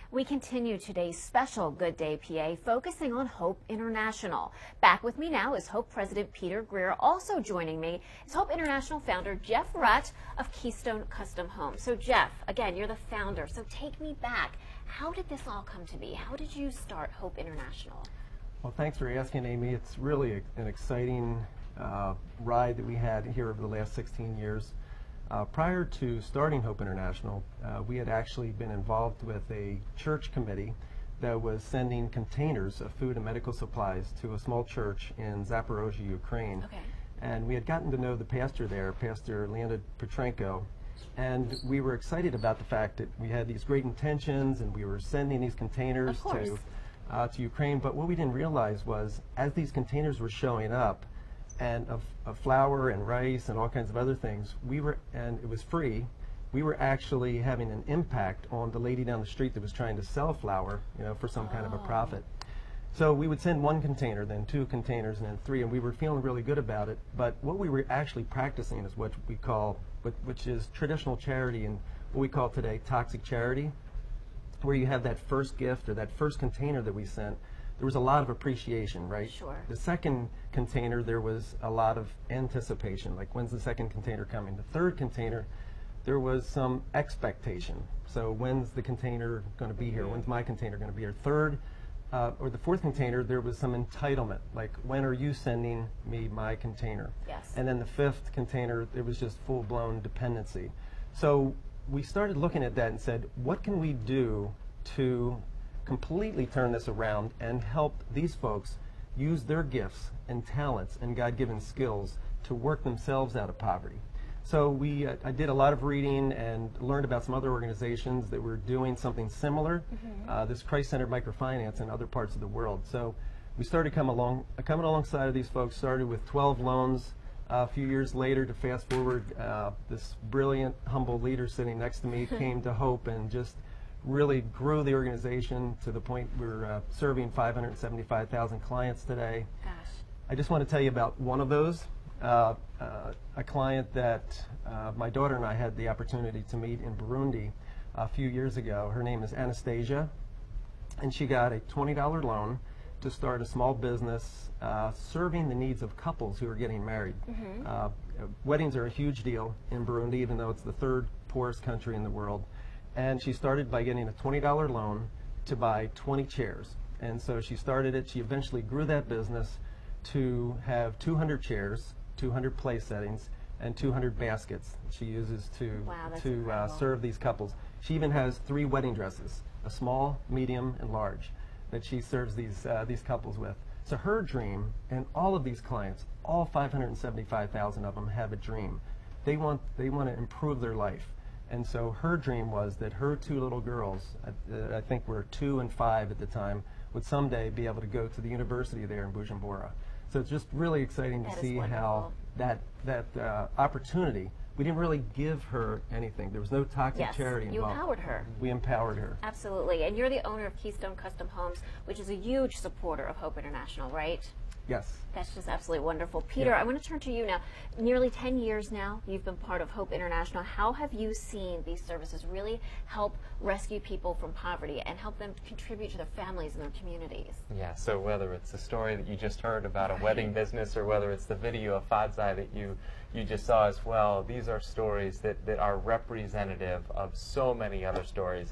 We continue today's special Good Day PA focusing on Hope International. Back with me now is Hope President Peter Greer. Also joining me is Hope International founder Jeff Rutt of Keystone Custom Homes. So Jeff, again, you're the founder, so take me back. How did this all come to be? How did you start Hope International? Well, thanks for asking, Amy. It's really an exciting ride that we had here over the last 16 years. Prior to starting Hope International, we had actually been involved with a church committee that was sending containers of food and medical supplies to a small church in Zaporozhye, Ukraine. Okay. And we had gotten to know the pastor there, Pastor Leonid Petrenko, and we were excited about the fact that we had these great intentions and we were sending these containers to Ukraine. But what we didn't realize was, as these containers were showing up, and of flour and rice and all kinds of other things, and it was free, we were actually having an impact on the lady down the street that was trying to sell flour, for some kind of a profit. So we would send one container, then two containers, and then three, and we were feeling really good about it. But what we were actually practicing is what we call, which is traditional charity, and what we call today toxic charity, where you have that first gift or that first container that we sent. There was a lot of appreciation, right? Sure. The second container, there was a lot of anticipation, like when's the second container coming? The third container, there was some expectation. So when's the container going to be here? When's my container going to be here? Third, or the fourth container, there was some entitlement, like when are you sending me my container? Yes. And then the fifth container, it was just full-blown dependency. So we started looking at that and said, what can we do to completely turn this around and help these folks use their gifts and talents and God-given skills to work themselves out of poverty? So I did a lot of reading and learned about some other organizations that were doing something similar, this Christ-centered microfinance in other parts of the world. So we started coming alongside of these folks, started with 12 loans. A few years later, to fast forward, this brilliant, humble leader sitting next to me came to Hope and just really grew the organization to the point we're serving 575,000 clients today. Gosh. I just want to tell you about one of those, a client that my daughter and I had the opportunity to meet in Burundi a few years ago. Her name is Anastasia, and she got a $20 loan to start a small business serving the needs of couples who are getting married. Weddings are a huge deal in Burundi, even though it's the third poorest country in the world. And she started by getting a $20 loan to buy 20 chairs. And so she started it. She eventually grew that business to have 200 chairs, 200 place settings, and 200 baskets she uses to serve these couples. She even has 3 wedding dresses, a small, medium, and large, that she serves these couples with. So her dream, and all of these clients, all 575,000 of them have a dream. They want to improve their life. And so her dream was that her 2 little girls, I think were 2 and 5 at the time, would someday be able to go to the university there in Bujumbura. So it's just really exciting to see how that opportunity, we didn't really give her anything. There was no toxic charity involved. You empowered her. We empowered her. Absolutely. And you're the owner of Keystone Custom Homes, which is a huge supporter of Hope International, right? Yes. That's just absolutely wonderful. Peter, I want to turn to you now. Nearly 10 years now, you've been part of Hope International. How have you seen these services really help rescue people from poverty and help them contribute to their families and their communities? Yeah, so whether it's the story that you just heard about a wedding business, or whether it's the video of Fadzai that you just saw as well, these are stories that are representative of so many other stories.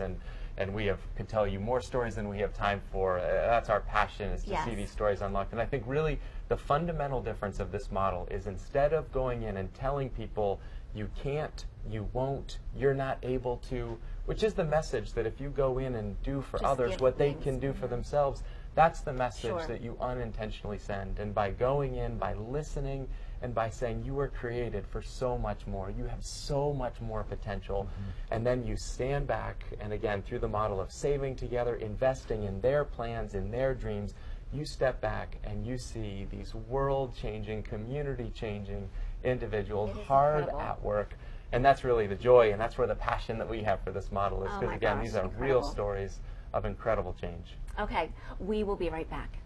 And we can tell you more stories than we have time for. That's our passion, is to see these stories unlocked. And I think really the fundamental difference of this model is, instead of going in and telling people you can't, you won't, you're not able to, which is the message that if you go in and do for others what they can do for themselves, that's the message that you unintentionally send. And by going in, by listening, and by saying you were created for so much more, you have so much more potential, and then you stand back, and again, through the model of saving together, investing in their plans, in their dreams, you step back and you see these world-changing, community-changing individuals hard at work. And that's really the joy, and that's where the passion that we have for this model is, because again, these are real stories of incredible change. Okay, we will be right back.